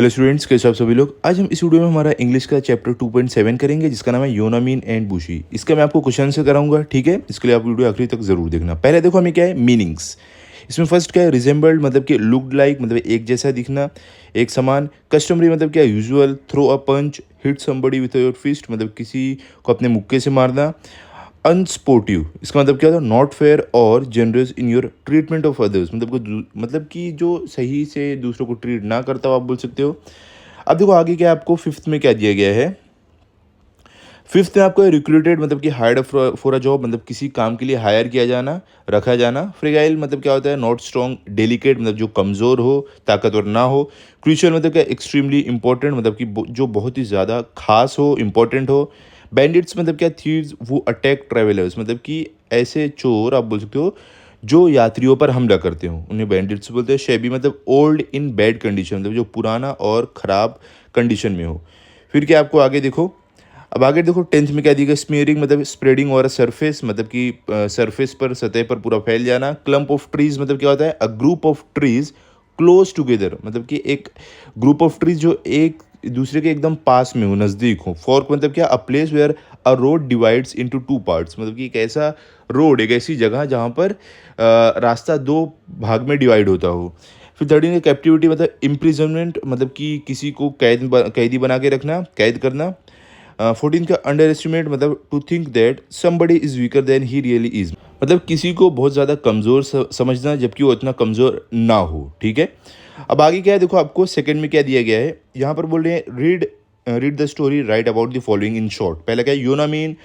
Hello students, कैसे आप सभी लोग। आज हम इस वीडियो में हमारा इंग्लिश का चैप्टर 2.7 करेंगे, जिसका नाम है योनामीन एंड बुशी। इसका मैं आपको क्वेश्चन से कराऊंगा, ठीक है। इसके लिए आप वीडियो आखिरी तक जरूर देखना। पहले देखो हमें क्या है मीनिंग्स। इसमें फर्स्ट क्या है, रिजेंबल्ड मतलब कि लुक्ड लाइक मतलब एक जैसा दिखना, एक समान। कस्टमरी मतलब क्या, usual. Throw a punch, hit somebody with your fist मतलब किसी को अपने मुक्के से मारना। अनस्पोर्टिव इसका मतलब क्या होता है, नॉट फेयर और generous in your treatment of others मतलब कि जो सही से दूसरों को ट्रीट ना करता हो, आप बोल सकते हो। अब देखो आगे क्या है, आपको फिफ्थ में क्या दिया गया है। फिफ्थ में आपको रिक्रूटेड मतलब कि हायर्ड फॉर अ जॉब मतलब किसी काम के लिए हायर किया जाना, रखा जाना। फ्रेगाइल मतलब क्या होता है, नॉट स्ट्रॉन्ग। डेलिकेट मतलब जो कमज़ोर हो, ताकतवर ना हो। क्रूशियल मतलब क्या, एक्सट्रीमली इंपॉर्टेंट मतलब कि जो बहुत ही ज़्यादा खास हो, इंपॉर्टेंट हो। बैंडिट्स मतलब क्या, थीव्स वो अटैक ट्रैवलर्स मतलब कि ऐसे चोर आप बोल सकते हो जो यात्रियों पर हमला करते हो, उन्हें बैंडिट्स बोलते हैं। शेबी मतलब ओल्ड इन बैड कंडीशन मतलब जो पुराना और ख़राब कंडीशन में हो। फिर क्या आपको आगे देखो, अब आगे देखो टेंथ में क्या दिया गया, स्मीयरिंग मतलब स्प्रेडिंग और सरफेस मतलब कि सरफेस पर, सतह पर पूरा फैल जाना। क्लम्प ऑफ ट्रीज मतलब क्या होता है, a group of trees close together मतलब कि एक ग्रुप ऑफ ट्रीज जो एक दूसरे के एकदम पास में हो, नज़दीक हो। फॉर्क मतलब क्या, a place where a road divides into two parts मतलब कि एक ऐसा रोड, एक ऐसी जगह जहाँ पर रास्ता दो भाग में डिवाइड होता हो। फिर थर्टीन कैप्टिविटी मतलब इम्प्रिजनमेंट मतलब कि किसी को कैदी बना के रखना, कैद करना। 14 का अंडर एस्टिमेट मतलब to think that somebody is weaker than he really is मतलब किसी को बहुत ज़्यादा कमज़ोर समझना जबकि वो इतना कमज़ोर ना हो, ठीक है। अब आगे क्या है, देखो आपको सेकंड में क्या दिया गया है। यहाँ पर बोल रहे हैं read the story, right about the following in short. पहला क्या है, योनामीन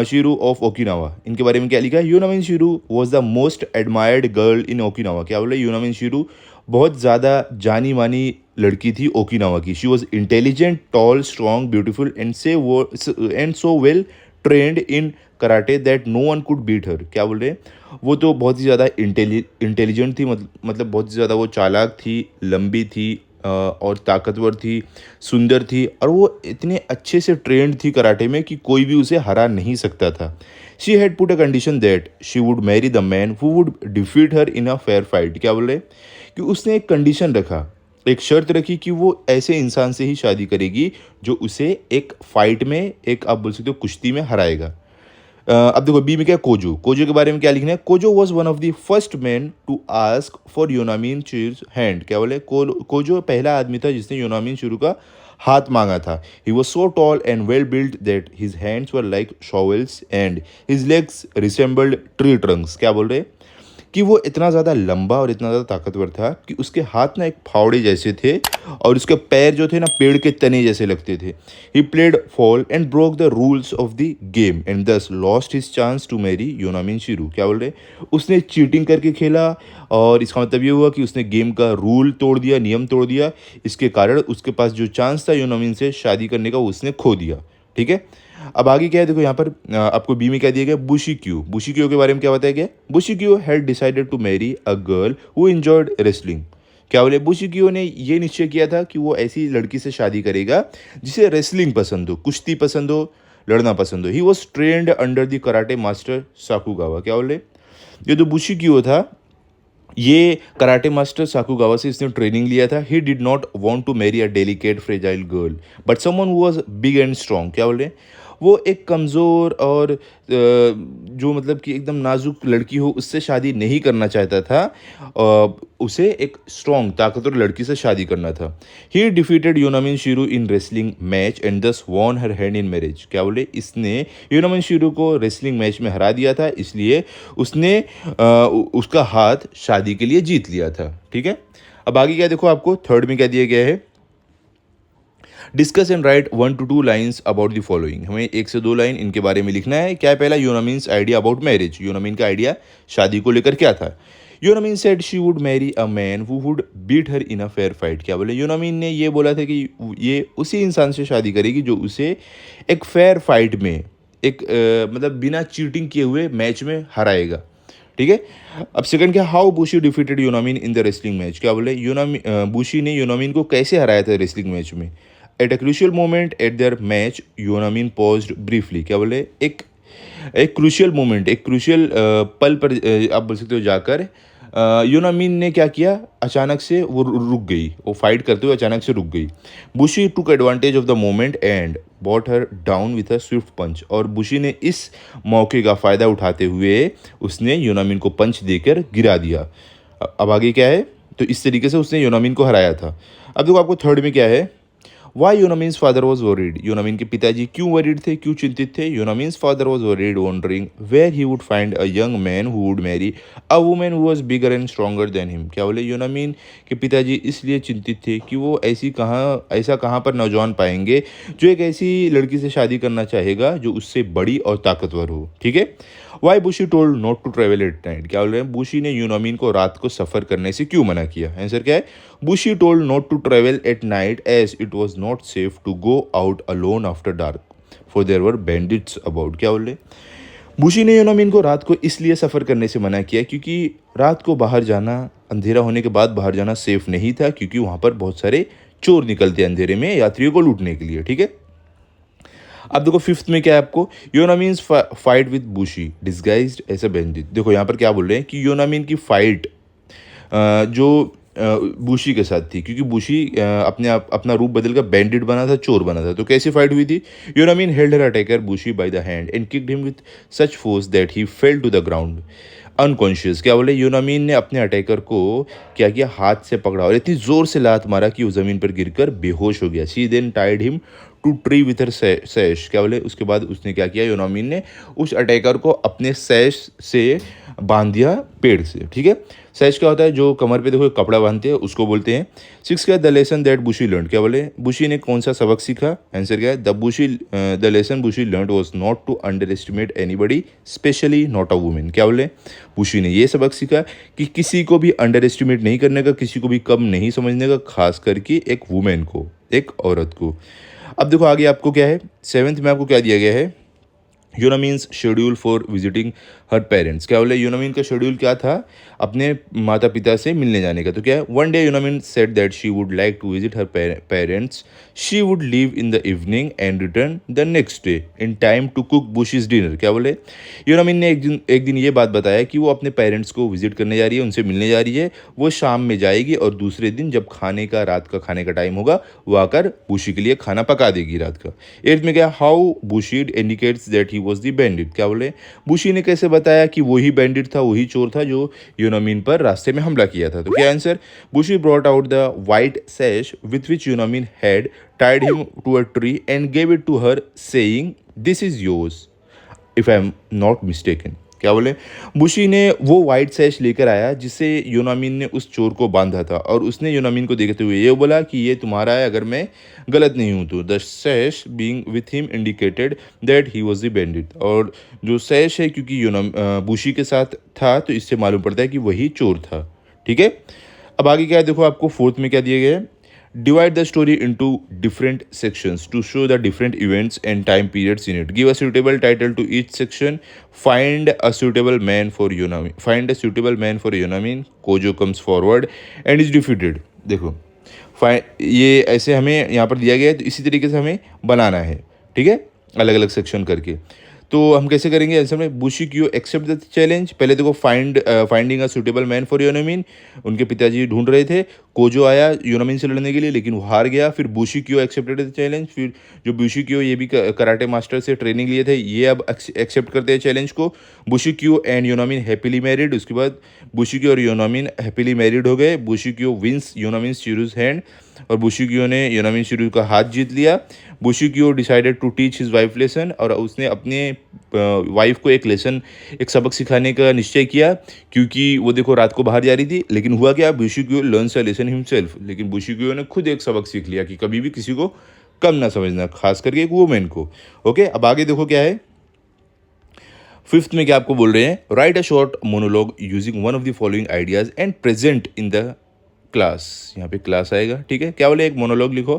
शिरू ऑफ ओकिनावा। इनके बारे में क्या लिखा है, Yonamine Shiru was the most admired girl in Okinawa. क्या बोले, योनामीन शिरू बहुत ज़्यादा जानी मानी लड़की थी ओकिनावा की। She was intelligent, tall, strong, beautiful and so well trained in karate that no one could beat her. क्या बोल रहे हैं, वो तो बहुत ही ज़्यादा इंटेलिजेंट थी, मतलब बहुत ही ज़्यादा वो चालाक थी, लंबी थी और ताकतवर थी, सुंदर थी, और वो इतने अच्छे से ट्रेंड थी कराटे में कि कोई भी उसे हरा नहीं सकता था। She had put a condition that she would marry the man who would defeat her in a fair fight. क्या बोल रहे हैं कि उसने एक कंडीशन रखा, एक शर्त रखी कि वो ऐसे इंसान से ही शादी करेगी जो उसे एक फाइट में, एक आप बोल सकते हो कुश्ती में हराएगा। अब देखो बी में क्या, कोजो। कोजो के बारे में क्या लिखना है, Kojo was one of the first man to ask for Yonamine Chiru hand. क्या बोले, कोजो पहला आदमी था जिसने योनामीन शुरू का हाथ मांगा था। He was so tall and well built that his hands were like shovels and his legs resembled tree trunks. क्या बोल रहे हैं कि वो इतना ज़्यादा लंबा और इतना ज़्यादा ताकतवर था कि उसके हाथ ना एक फावड़े जैसे थे और उसके पैर जो थे ना पेड़ के तने जैसे लगते थे। He played foul and broke the rules of the game and thus lost his chance to marry Yonamine Shiru. क्या बोल रहे, उसने चीटिंग करके खेला और इसका मतलब ये हुआ कि उसने गेम का रूल तोड़ दिया, नियम तोड़ दिया। इसके कारण उसके पास जो चांस था योनामिन से शादी करने का, वो उसने खो दिया, ठीक है। अब आगे क्या है, देखो यहाँ पर आपको बी में क्या दिया गया, बुशिक्यू। बुशिक्यू के बारे में क्या बताया गया, Bushikyu had decided to marry a girl who enjoyed wrestling. क्या बोले, बुशिक्यू ने ये निश्चय किया था कि वो ऐसी लड़की से शादी करेगा जिसे रेसलिंग पसंद हो, कुश्ती पसंद हो, लड़ना पसंद हो। He was trained under the karate master Sakugawa. क्या बोले, ये जो बुशिक्यू था ये कराटे मास्टर साकुगावा से इसने ट्रेनिंग लिया था। He did not want to marry a delicate fragile girl but someone who was big and strong. क्या बोल रहे हैं, वो एक कमज़ोर और जो मतलब कि एकदम नाजुक लड़की हो उससे शादी नहीं करना चाहता था, उसे एक स्ट्रॉन्ग ताकतवर लड़की से शादी करना था। He defeated Yonamine Shiru in wrestling match and thus won her hand in marriage. क्या बोले, इसने योनामिन शिरू को रेसलिंग मैच में हरा दिया था, इसलिए उसने उसका हाथ शादी के लिए जीत लिया था, ठीक है। अब आगे क्या देखो, आपको थर्ड में क्या दिया गया है, discuss and right 1 to 2 lines about the following. हमें 1 से 2 लाइन इनके बारे में लिखना है। क्या है पहला, Yonamine's idea about marriage. Yonamine का आइडिया शादी को लेकर क्या था, Yonamine said she would marry a man who would beat her in a fair fight. क्या बोले, योनामीन ने ये बोला था कि ये उसी इंसान से शादी करेगी जो उसे एक फेयर फाइट में, एक मतलब बिना चीटिंग किए हुए मैच में हराएगा, ठीक है। अब सेकंड क्या, how Bushi defeated Yonamine in the wrestling match. क्या बोले, बुशी ने योनामिन को कैसे हराया था रेसलिंग मैच में। At a crucial moment at their match Yonamine paused briefly. क्या बोले, एक एक क्रूशियल मोमेंट, एक क्रूशियल पल पर आप बोल सकते हो जाकर योनामिन ने क्या किया, अचानक से वो रुक गई, वो फाइट करते हुए अचानक से रुक गई। Bushi took advantage of the moment and bought her down with a swift punch, और बुशी ने इस मौके का फ़ायदा उठाते हुए उसने योनामिन को पंच देकर गिरा दिया। अब आगे क्या है, तो इस तरीके से उसने योनामिन को हराया था। अब देखो आपको थर्ड में क्या है, why Yonamine's father was worried, Yonamine के पिताजी क्यों वरीड थे, क्यों चिंतित थे। Yonamine's father was worried wondering where he would find a young man who would marry a woman who was bigger and stronger than him. क्या बोले, योनामिन के पिताजी इसलिए चिंतित थे कि वो ऐसा कहाँ पर नौजवान पाएंगे जो एक ऐसी लड़की से शादी करना चाहेगा जो उससे बड़ी और ताकतवर हो। ठीक है। Why Bushi told not to travel at night, क्या बोल रहे हैं, बुशी ने योनामिन को रात को सफ़र करने से क्यों मना किया। आंसर क्या है, Bushi told not to travel at night as it was not safe to go out alone after dark for there were bandits about. क्या बोल रहे, बुशी ने योनामिन को रात को इसलिए सफ़र करने से मना किया क्योंकि रात को बाहर जाना, अंधेरा होने के बाद बाहर जाना सेफ नहीं था, क्योंकि वहाँ पर बहुत सारे चोर निकलते अंधेरे में यात्रियों को लूटने के लिए। ठीक है। अब देखो फिफ्थ में क्या है आपको, Yonamine's fight with Bushi disguised as a bandit. देखो यहाँ पर क्या बोल रहे हैं कि योनामिन की फाइट जो बुशी के साथ थी, क्योंकि बुशी अपना रूप बदल कर बैंडिट बना था, चोर बना था। तो कैसी फाइट हुई थी, Yonamine held her attacker Bushi by the hand and kicked him with such force that he fell to the ground unconscious. क्या बोले, योनामिन ने अपने अटैकर को क्या किया, हाथ से पकड़ा और इतनी जोर से लात मारा कि वो जमीन पर गिरकर बेहोश हो गया। She then tied him to tree with her sash. क्या बोले, उसके बाद उसने क्या किया, योनामिन ने उस अटैकर को अपने सैश से बांध दिया पेड़ से। ठीक है। सैश क्या होता है, जो कमर पे देखो कपड़ा बांधते हैं, उसको बोलते हैं। सिक्स क्या, the lesson that Bushi learn. क्या बोले, बुशी ने कौन सा सबक सीखा। आंसर क्या है, the lesson Bushi learn was not to underestimate anybody specially not a women. क्या बोले, बुशी ने ये सबक सीखा कि किसी को भी अंडर एस्टिमेट नहीं करने का, किसी को भी कम नहीं समझने का, खास करके एक वुमेन को, एक औरत को। अब देखो आगे आपको क्या है, सेवेंथ में आपको क्या दिया गया है, Yonamine's schedule for visiting her parents. क्या बोले, योनामिन का शेड्यूल क्या था, अपने माता पिता से मिलने जाने का। तो क्या है, one day Yonamine said that she would like to visit her parents. She would leave in the evening and return the next day in time to cook Bushi's dinner. क्या बोले, योनामिन ने एक दिन ये बात बताया कि वो अपने पेरेंट्स को विजिट करने जा रही है, उनसे मिलने जा रही है, वो शाम में जाएगी और दूसरे दिन जब रात का खाने का टाइम होगा वो आकर बुशी के लिए खाना पका देगी रात का। एट्थ में क्या, how Bushi indicates that he was the bandit. क्या बोले, बुशी ने कैसे बताया कि वही बैंडिट था, वही चोर था जो योनामिन पर रास्ते में हमला किया था। तो क्या answer, Bushi brought out the white sash with which Yonamine had tied him to a tree and gave it to her saying this is yours if I am not mistaken. क्या बोले, बुशी ने वो white सैश लेकर आया जिससे योनामिन ने उस चोर को बांधा था, और उसने योनामिन को देखते हुए ये बोला कि ये तुम्हारा है अगर मैं गलत नहीं हूँ तो। The सैश being with him indicated that he was the bandit, और जो सैश है क्योंकि बुशी के साथ था तो इससे मालूम पड़ता है कि वही चोर था। ठीक है। अब आगे क्या है, देखो आपको फोर्थ में क्या दिया गया है, divide the story into different sections to show the different events and time periods in it. Give a suitable title to each section. Find a suitable man for Yonamin. Find a suitable man for Yonamin. Kojo comes forward and is defeated. देखो ये ऐसे हमें यहाँ पर दिया गया है, तो इसी तरीके से हमें बनाना है। ठीक है, अलग अलग सेक्शन करके। तो हम कैसे करेंगे आंसर में, Bushi Kyu accept the challenge. पहले देखो finding a suitable man for Yonamine, उनके पिताजी ढूंढ रहे थे। कोजो आया योनामिन से लड़ने के लिए लेकिन वो हार गया। फिर बुशी क्यू एक्सेप्टेड द चैलेंज, फिर जो बुशी क्यू ये भी कराटे मास्टर से ट्रेनिंग लिए थे, ये अब एक्सेप्ट करते हैं चैलेंज को। बुशी क्यू एंड योनामिन हैप्पीली मैरिड। उसके बाद बुशी क्यू और योनामिन हैप्पीली मैरिड हो गए। बुशी क्यू विंस योनामिन शिरूज हैंड, और बुशी क्यू ने योनामिन शिरू का हाथ जीत लिया। Bushi Kyu decided to teach his wife lesson, और उसने अपने वाइफ को एक सबक सिखाने का निश्चय किया, क्योंकि वो देखो रात को बाहर जा रही थी। लेकिन हुआ क्या, Bushi Kyu learns a lesson himself, लेकिन बुशी क्यू ने खुद एक सबक सीख लिया कि कभी भी किसी को कम ना समझना, खास करके एक वुमेन को। ओके, अब आगे देखो क्या है, फिफ्थ में क्या आपको बोल रहे हैं, right a short monologue using one of the following ideas and present in the class. यहाँ पे क्लास आएगा। ठीक है, क्या बोले, एक मोनोलॉग लिखो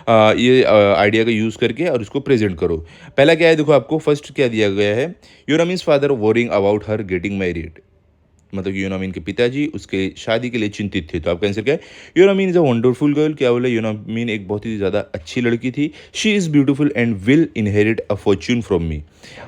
ये आइडिया का यूज़ करके और उसको प्रेजेंट करो। पहला क्या है, देखो आपको फर्स्ट क्या दिया गया है, Yonamine's father worrying about her getting married. मतलब यूनामीन के पिताजी उसके शादी के लिए चिंतित थे। तो आपका आंसर क्या है? यूनामीन इज़ अ वंडरफुल गर्ल। क्या बोला? यूनामीन एक बहुत ही ज़्यादा अच्छी लड़की थी। She is beautiful and will inherit a Fortune from me.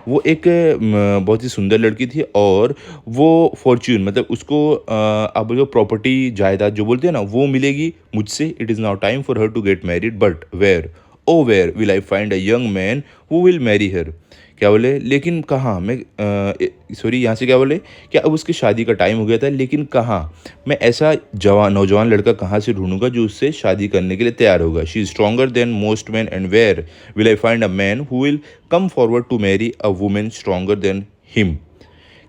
वो एक बहुत ही सुंदर लड़की थी और वो फॉर्च्यून मतलब उसको आप जो प्रॉपर्टी जायदाद जो बोलते हैं ना वो मिलेगी मुझसे। It is now time for her to get married but where, oh where will I find a young man who will marry her. क्या बोले? लेकिन कहाँ मैं सॉरी यहाँ से क्या बोले? क्या अब उसकी शादी का टाइम हो गया था, लेकिन कहाँ मैं ऐसा नौजवान लड़का कहाँ से ढूंढूंगा जो उससे शादी करने के लिए तैयार होगा। She is stronger than most man and where will I find a man who will come forward to marry a women stronger than him.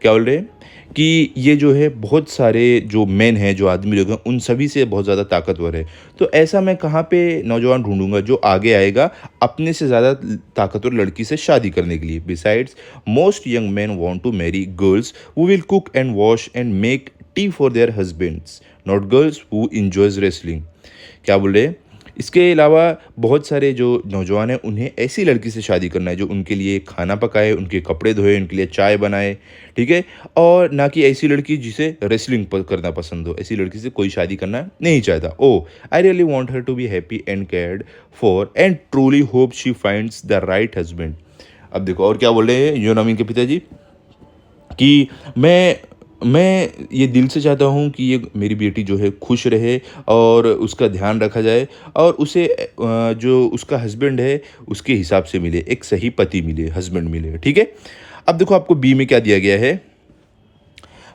क्या बोल रहे हैं कि ये जो है बहुत सारे जो मेन हैं, जो आदमी लोग हैं, उन सभी से बहुत ज़्यादा ताकतवर है। तो ऐसा मैं कहाँ पे नौजवान ढूंढूंगा जो आगे आएगा अपने से ज़्यादा ताकतवर लड़की से शादी करने के लिए। Besides most young man want to marry girls who will cook and wash and make tea for their husbands, not girls who enjoys wrestling. क्या बोल रहे हैं? इसके अलावा बहुत सारे जो नौजवान हैं उन्हें ऐसी लड़की से शादी करना है जो उनके लिए खाना पकाए, उनके कपड़े धोए, उनके लिए चाय बनाए, ठीक है। और ना कि ऐसी लड़की जिसे रेसलिंग करना पसंद हो। ऐसी लड़की से कोई शादी करना नहीं चाहता। Oh I really want her to be happy and cared for and truly hope she finds the right husband. अब देखो और क्या बोल रहे हैं यूनामीन के पिताजी कि मैं ये दिल से चाहता हूँ कि ये मेरी बेटी जो है खुश रहे और उसका ध्यान रखा जाए और उसे जो उसका हस्बैंड है उसके हिसाब से मिले, एक सही पति मिले, हस्बैंड मिले, ठीक है। अब देखो आपको बी में क्या दिया गया है।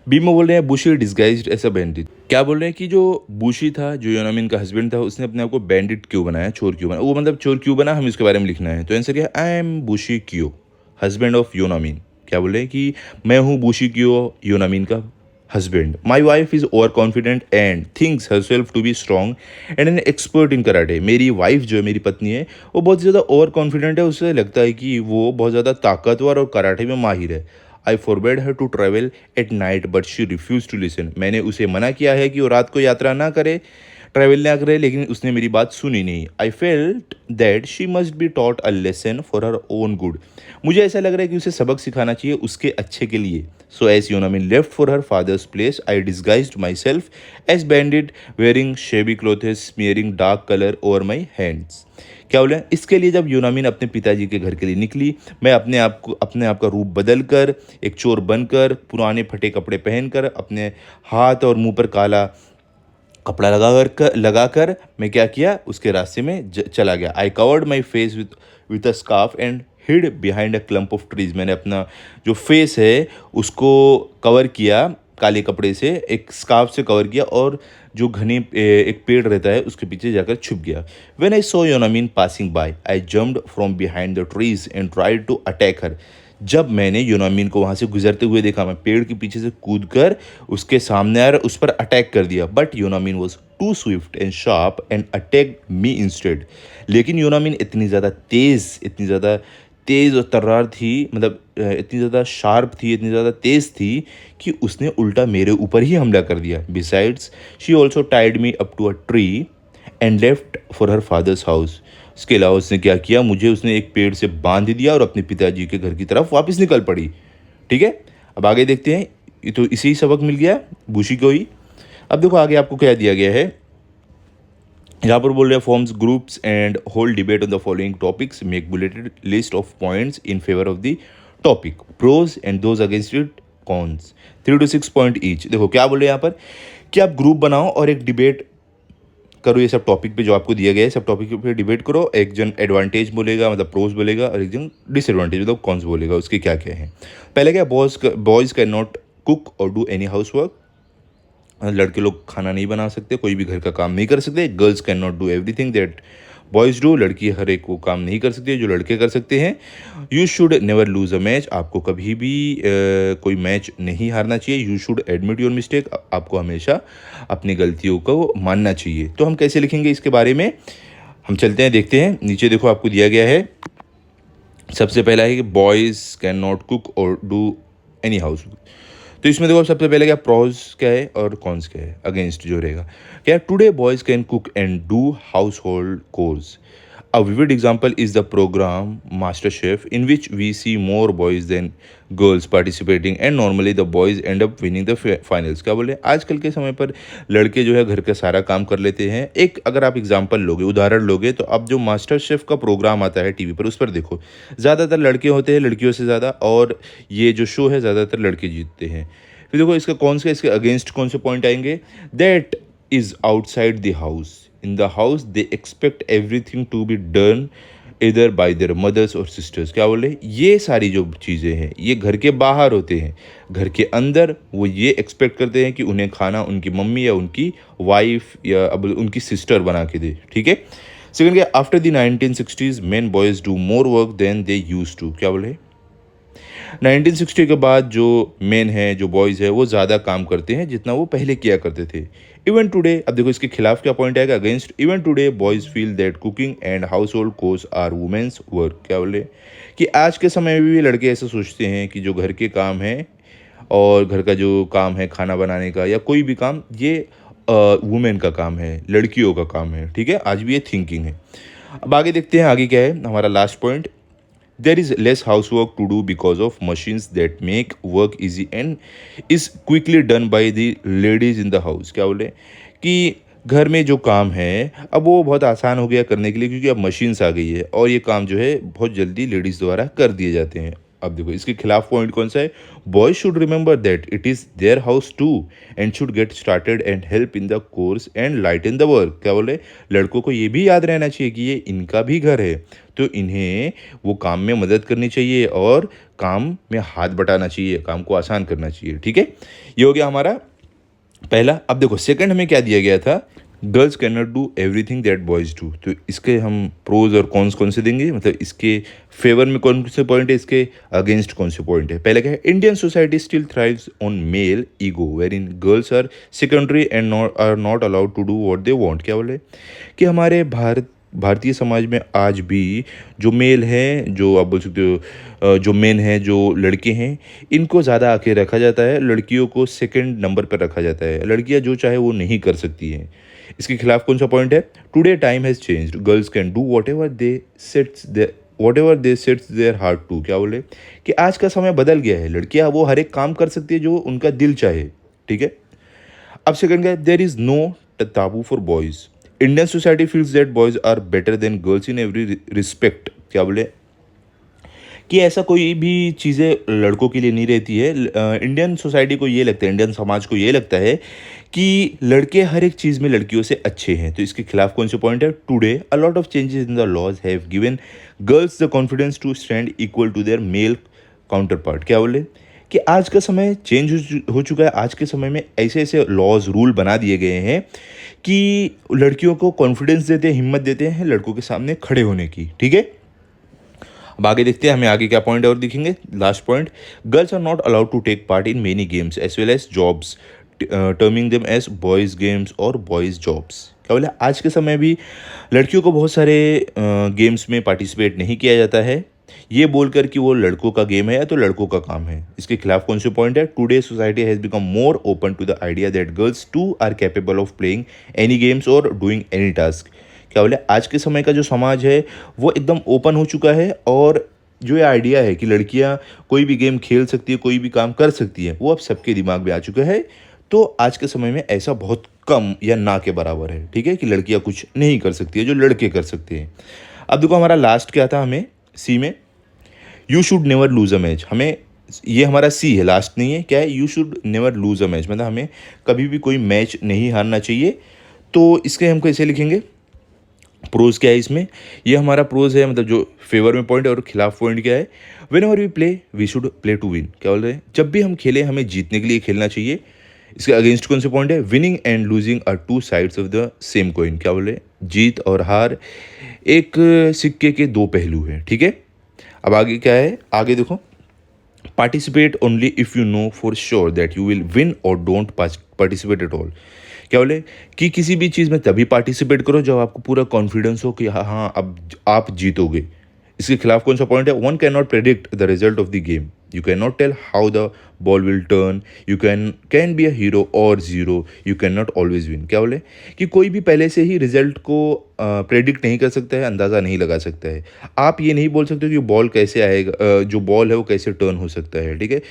बी में बोल रहे हैं बुशी डिस्गाइज्ड एज अ बैंडिट। क्या बोल रहे हैं कि जो बुशी था, जो यूनामीन का हस्बैंड था, उसने अपने आप को बैंडिट क्यों बनाया, चोर क्यों बनाया। वो मतलब चोर क्यों बना, हम इसके बारे में लिखना है। तो आंसर क्या है? आई एम बुशी क्यो, हस्बैंड ऑफ यूनामीन। क्या बोल रहे हैं कि मैं हूँ बुशी क्यो, यूनामीन का हस्बैंड। My wife is overconfident and thinks herself to be strong and an expert in karate. मेरी वाइफ जो है, मेरी पत्नी है, वो बहुत ज़्यादा ओवर कॉन्फिडेंट है। उसे लगता है कि वो बहुत ज़्यादा ताकतवर और कराटे में माहिर है। I forbade her to travel at night but she refuse to listen. मैंने उसे मना किया है कि वो रात को यात्रा ना करे, ट्रैवल ना करे, लेकिन उसने मेरी बात सुनी नहीं। I felt that she must be taught a lesson for her own good. मुझे ऐसा लग रहा है कि उसे सबक सिखाना चाहिए उसके अच्छे के लिए। So as Yonamine left for her father's place I disguised my self as bandit wearing shabby clothes smearing dark colour over my hands. क्या बोले? इसके लिए जब यूनामीन अपने पिताजी के घर के लिए निकली, मैं अपने आप का रूप बदल कर, एक चोर बनकर, पुराने फटे कपड़े पहनकर, अपने हाथ और मुंह पर काला कपड़ा लगाकर मैं क्या किया, उसके रास्ते में चला गया। I covered my face with a scarf and hid behind a clump of trees. मैंने अपना जो फेस है उसको कवर किया काले कपड़े से, एक स्कार्फ से कवर किया और जो घने एक पेड़ रहता है उसके पीछे जाकर छुप गया। When I saw Yonamine passing by I jumped from behind the trees and tried to attack her. जब मैंने यूनामीन को वहाँ से गुजरते हुए देखा, मैं पेड़ के पीछे से कूदकर उसके सामने आया और उस पर अटैक कर दिया। But Yonamine was too swift and sharp and attack me instead. लेकिन यूनामीन इतनी ज़्यादा तेज़ और तर्रार थी, मतलब इतनी ज़्यादा शार्प थी, इतनी ज़्यादा तेज़ थी कि उसने उल्टा मेरे ऊपर ही हमला कर दिया। Besides she also tied me up to a tree and left for her father's house. इसके अलावा उसने क्या किया, मुझे उसने एक पेड़ से बांध दिया और अपने पिताजी के घर की तरफ वापस निकल पड़ी। ठीक है, अब आगे देखते हैं। ये तो इसी सबक मिल गया बुशी को ही। अब देखो आगे आपको क्या दिया गया है। यहाँ पर बोल रहे हैं forms groups and hold debate on the following topics, make bulleted list of points in favour of the topic, pros and those against it, cons, 3 to 6 point each. देखो क्या बोल रहे हैं यहाँ पर कि आप ग्रुप बनाओ और एक डिबेट करो। ये सब टॉपिक पे जो आपको दिया गया है, सब टॉपिक पे डिबेट करो। एक जन एडवांटेज बोलेगा मतलब प्रोज बोलेगा और एक जन डिसएडवांटेज मतलब कॉन्स बोलेगा, उसके क्या क्या है। पहले क्या, बॉयज़ कैन नॉट कुक और डू एनी हाउस वर्क। लड़के लोग खाना नहीं बना सकते, कोई भी घर का काम नहीं कर सकते। Girls can not do everything that boys do. लड़की हर एक वो काम नहीं कर सकती जो लड़के कर सकते हैं। You should never loose a match. आपको कभी भी कोई मैच नहीं हारना चाहिए। You should admit your mistake. आपको हमेशा अपनी गलतियों को मानना चाहिए। तो हम कैसे लिखेंगे इसके बारे में, हम चलते हैं देखते हैं। नीचे देखो आपको दिया गया है। सबसे पहला है कि बॉयज़ कैन नॉट कुक और डू एनी हाउस। तो इसमें देखो सबसे पहले क्या प्रोज क्या है और कॉन्स क्या है, अगेंस्ट जो रहेगा क्या, today boys can cook and do house hold course. A vivid example is the program MasterChef, in which we see more boys than girls participating and normally the boys end up winning the finals। क्या बोले, आजकल के समय पर लड़के जो है घर का सारा काम कर लेते हैं। एक अगर आप एग्जांपल लोगे, उदाहरण लोगे, तो अब जो मास्टर शेफ का प्रोग्राम आता है टीवी पर, उस पर देखो ज़्यादातर लड़के होते हैं लड़कियों से ज़्यादा, और ये जो शो है ज़्यादातर लड़के जीतते हैं। फिर देखो इसका कौन सा, इसके अगेंस्ट कौन से पॉइंट आएंगे। That is outside the house, in the house they expect everything to be done इधर बाय देयर मदर्स और सिस्टर्स। क्या बोले, ये सारी जो चीज़ें हैं ये घर के बाहर होते हैं, घर के अंदर वो ये एक्सपेक्ट करते हैं कि उन्हें खाना उनकी मम्मी या उनकी वाइफ या अब उनकी सिस्टर बना के दे। ठीक है। सेकंड क्या, after the 1960s men boys do more work than they use to. क्या बोले, 1960 के बाद जो मेन है, जो बॉयज़ है, वो ज़्यादा काम करते हैं जितना वो पहले किया करते थे। इवन टुडे, अब देखो इसके खिलाफ क्या पॉइंट आएगा, against. Even today boys feel that cooking and household chores are women's work. क्या बोले, कि आज के समय में भी लड़के ऐसे सोचते हैं कि जो घर के काम है और घर का जो काम है खाना बनाने का या कोई भी काम, ये वुमेन का काम है, लड़कियों का काम है। ठीक है, आज भी ये थिंकिंग है। अब आगे देखते हैं, आगे क्या है हमारा last point. There is less housework to do because of machines that make work easy and is quickly done by the ladies in the house। क्या बोले, कि घर में जो काम है अब वो बहुत आसान हो गया करने के लिए, क्योंकि अब मशीन्स आ गई है और ये काम जो है बहुत जल्दी लेडीज़ द्वारा कर दिए जाते हैं। अब देखो इसके खिलाफ पॉइंट कौन सा है, boys should remember that it is their house too and should get started and help in the chores and light in the work. क्या बोले, लड़कों को ये भी याद रहना चाहिए कि ये इनका भी घर है, तो इन्हें वो काम में मदद करनी चाहिए और काम में हाथ बटाना चाहिए, काम को आसान करना चाहिए। ठीक है, ये हो गया हमारा पहला। अब देखो सेकंड हमें क्या दिया गया था, girls can not do everything that boys do. तो इसके हम प्रोज और कॉन्स कौन से देंगे, मतलब इसके फेवर में कौन से पॉइंट है, इसके अगेंस्ट कौन से पॉइंट है। पहले क्या है, Indian society still thrives on male ego wherein girls are secondary and are not allowed to do what they want. क्या बोले, कि हमारे भारतीय समाज में आज भी जो मेल हैं, जो आप बोल सकते हो जो मेन हैं, जो लड़के हैं, इनको ज़्यादा आके रखा जाता है, लड़कियों को सेकंड नंबर पर रखा जाता है। लड़कियां जो चाहे वो नहीं कर सकती हैं। इसके खिलाफ कौन सा पॉइंट है, today time has changed, girls can do whatever they sets their heart to. क्या बोले, कि आज का समय बदल गया है, लड़कियां वो हर एक काम कर सकती है जो उनका दिल चाहे। ठीक है। अब सेकंड क्या है, there is no taboo for boys, Indian society feels that boys are better than girls in every respect. क्या बोले, कि ऐसा कोई भी चीज़ें लड़कों के लिए नहीं रहती है। इंडियन सोसाइटी को ये लगता है, इंडियन समाज को ये लगता है कि लड़के हर एक चीज़ में लड़कियों से अच्छे हैं। तो इसके खिलाफ कौन से पॉइंट है, today a lot of changes in the laws have given girls the confidence to stand equal to their male counterpart. क्या बोले, कि आज का समय चेंज हो चुका है। आज के समय में ऐसे ऐसे लॉज रूल बना दिए गए हैं कि लड़कियों को कॉन्फिडेंस देते हैं, हिम्मत देते हैं लड़कों के सामने खड़े होने की। ठीक है। अब आगे देखते हैं, हमें आगे क्या पॉइंट और दिखेंगे। Last point, girls are not allowed to take part in many games as well as jobs, terming them as boys games और बॉयज़ जॉब्स। क्या बोले, आज के समय भी लड़कियों को बहुत सारे गेम्स में पार्टिसिपेट नहीं किया जाता है, ये बोलकर कि वो लड़कों का गेम है या तो लड़कों का काम है। इसके खिलाफ कौन से पॉइंट है, today society has become more open to the idea that girls too are capable of playing any games और डूइंग एनी टास्क। क्या बोले, आज के समय का जो समाज है वो एकदम ओपन हो चुका है, और जो ये आइडिया है कि लड़कियां कोई भी गेम खेल सकती है, कोई भी काम कर सकती है, वो अब सबके दिमाग में आ चुका है। तो आज के समय में ऐसा बहुत कम या ना के बराबर है। ठीक है, कि लड़कियां कुछ नहीं कर सकती है जो लड़के कर सकते हैं। अब देखो हमारा लास्ट क्या था, हमें सी में you should never loose a match, हमें ये हमारा सी है, लास्ट नहीं है। क्या है, you should never loose a match, मतलब हमें कभी भी कोई मैच नहीं हारना चाहिए। तो इसके हम कैसे लिखेंगे, प्रोज क्या है इसमें, ये हमारा प्रोज है, मतलब जो फेवर में पॉइंट है, और खिलाफ पॉइंट क्या है, whenever we play we should play to win. क्या बोल रहे हैं, जब भी हम खेलें हमें जीतने के लिए खेलना चाहिए। इसके अगेंस्ट कौन से पॉइंट है, winning and losing are two sides of the same coin. क्या बोल रहे हैं, जीत और हार एक सिक्के के दो पहलू हैं। ठीक है। अब आगे क्या है, आगे देखो, participate only if you know for sure that you will win और डोंट पार्टिसिपेट एट ऑल। क्या बोले, कि किसी भी चीज़ में तभी पार्टिसिपेट करो जब आपको पूरा कॉन्फिडेंस हो कि हाँ अब आप जीतोगे। इसके खिलाफ कौन सा पॉइंट है, one can not predict the result of the game You cannot tell how the ball will turn. You can be a hero or zero. You cannot always win. क्या बोले कि कोई भी पहले से ही रिजल्ट को प्रेडिक्ट नहीं कर सकता है, अंदाज़ा नहीं लगा सकता है। आप ये नहीं बोल सकते कि बॉल कैसे आएगा, जो बॉल है वो कैसे टर्न हो सकता है, ठीक है।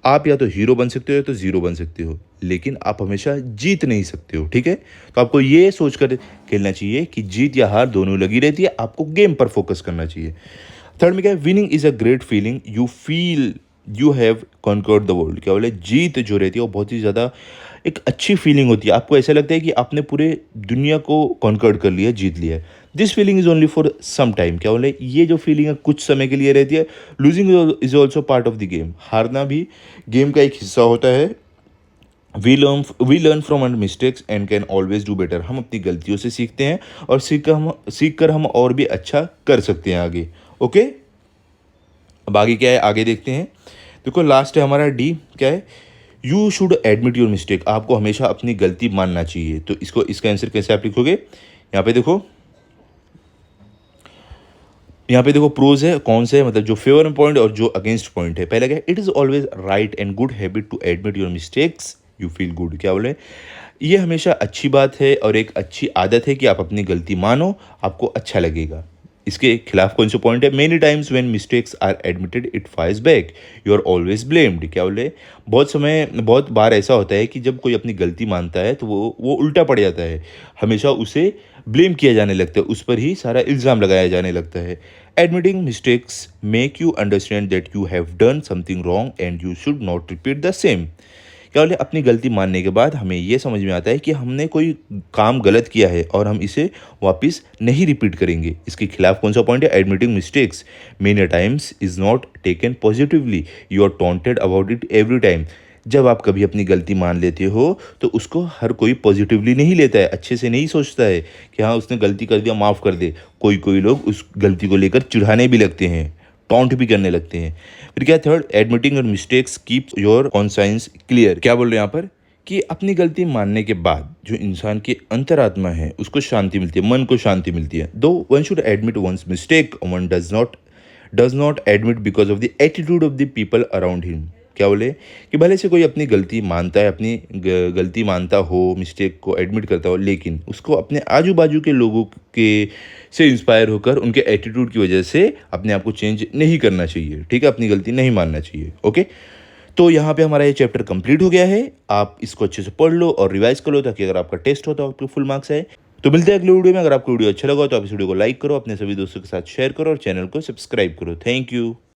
आप या तो हीरो बन सकते हो या तो ज़ीरो बन सकते हो, लेकिन आप हमेशा जीत नहीं सकते हो, ठीक है। तो आपको ये सोच कर खेलना चाहिए कि जीत या हार दोनों लगी रहती है, आपको गेम पर फोकस करना चाहिए। थर्ड में क्या है, winning is a great feeling you feel you have conquered the world. क्या बोले, जीत जो रहती है वो बहुत ही ज़्यादा एक अच्छी फीलिंग होती है। आपको ऐसा लगता है कि आपने पूरे दुनिया को कॉन्कर्ड कर लिया, जीत लिया। This feeling is only for some time. क्या बोले, ये जो फीलिंग है कुछ समय के लिए रहती है। Losing is also part of the game. हारना भी गेम का एक हिस्सा होता है। We learn from our mistakes and can always do better. हम अपनी गलतियों से सीखते हैं और सीख कर हम और भी अच्छा कर सकते हैं आगे। ओके, अब आगे क्या है, आगे देखते हैं। देखो लास्ट है हमारा डी, क्या है, you should admit your mistake. आपको हमेशा अपनी गलती मानना चाहिए। तो इसका आंसर कैसे आप लिखोगे, यहाँ पे देखो प्रोज है, कौन से है, मतलब जो फेवर पॉइंट और जो अगेंस्ट पॉइंट है। पहला क्या है, it is always right and good habit to admit your mistakes you feel good. क्या बोले, ये हमेशा अच्छी बात है और एक अच्छी आदत है कि आप अपनी गलती मानो, आपको अच्छा लगेगा। इसके खिलाफ कौन सा पॉइंट है, many times when mistakes are admitted it fires back you are always blamed. क्या बोले, बहुत बार ऐसा होता है कि जब कोई अपनी गलती मानता है तो वो उल्टा पड़ जाता है, हमेशा उसे ब्लेम किया जाने लगता है, उस पर ही सारा इल्ज़ाम लगाया जाने लगता है। Admitting mistakes make you understand that you have done something wrong and you should not repeat the same. क्या बोले, अपनी गलती मानने के बाद हमें ये समझ में आता है कि हमने कोई काम गलत किया है और हम इसे वापस नहीं रिपीट करेंगे। इसके खिलाफ कौन सा पॉइंट है, admitting mistakes many times is not taken positively you are taunted about it every time. जब आप कभी अपनी गलती मान लेते हो तो उसको हर कोई पॉजिटिवली नहीं लेता है, अच्छे से नहीं सोचता है कि हाँ उसने गलती कर दिया, माफ़ कर दे। कोई लोग उस गलती को लेकर चिढ़ाने भी लगते हैं, टॉन्ट भी करने लगते हैं। फिर क्या, third, admitting your mistakes keeps your conscience clear. क्या बोल रहे हैं यहाँ पर कि अपनी गलती मानने के बाद जो इंसान की अंतरात्मा है उसको शांति मिलती है, मन को शांति मिलती है। Though one should admit one's mistake, one does not admit because of the attitude of the people around him. क्या बोले कि भले से कोई अपनी गलती मानता है, अपनी गलती मानता हो, मिस्टेक को एडमिट करता हो, लेकिन उसको अपने आजू बाजू के लोगों के से इंस्पायर होकर उनके एटीट्यूड की वजह से अपने आप को चेंज नहीं करना चाहिए, ठीक है, अपनी गलती नहीं मानना चाहिए। ओके, तो यहाँ पे हमारा ये चैप्टर कंप्लीट हो गया है। आप इसको अच्छे से पढ़ लो और रिवाइज कर लो ताकि अगर आपका टेस्ट हो तो आपको फुल मार्क्स आए। तो मिलते हैं अगले वीडियो में। अगर आपको वीडियो अच्छा लगा तो आप इस वीडियो को लाइक करो, अपने सभी दोस्तों के साथ शेयर करो और चैनल को सब्सक्राइब करो। Thank you.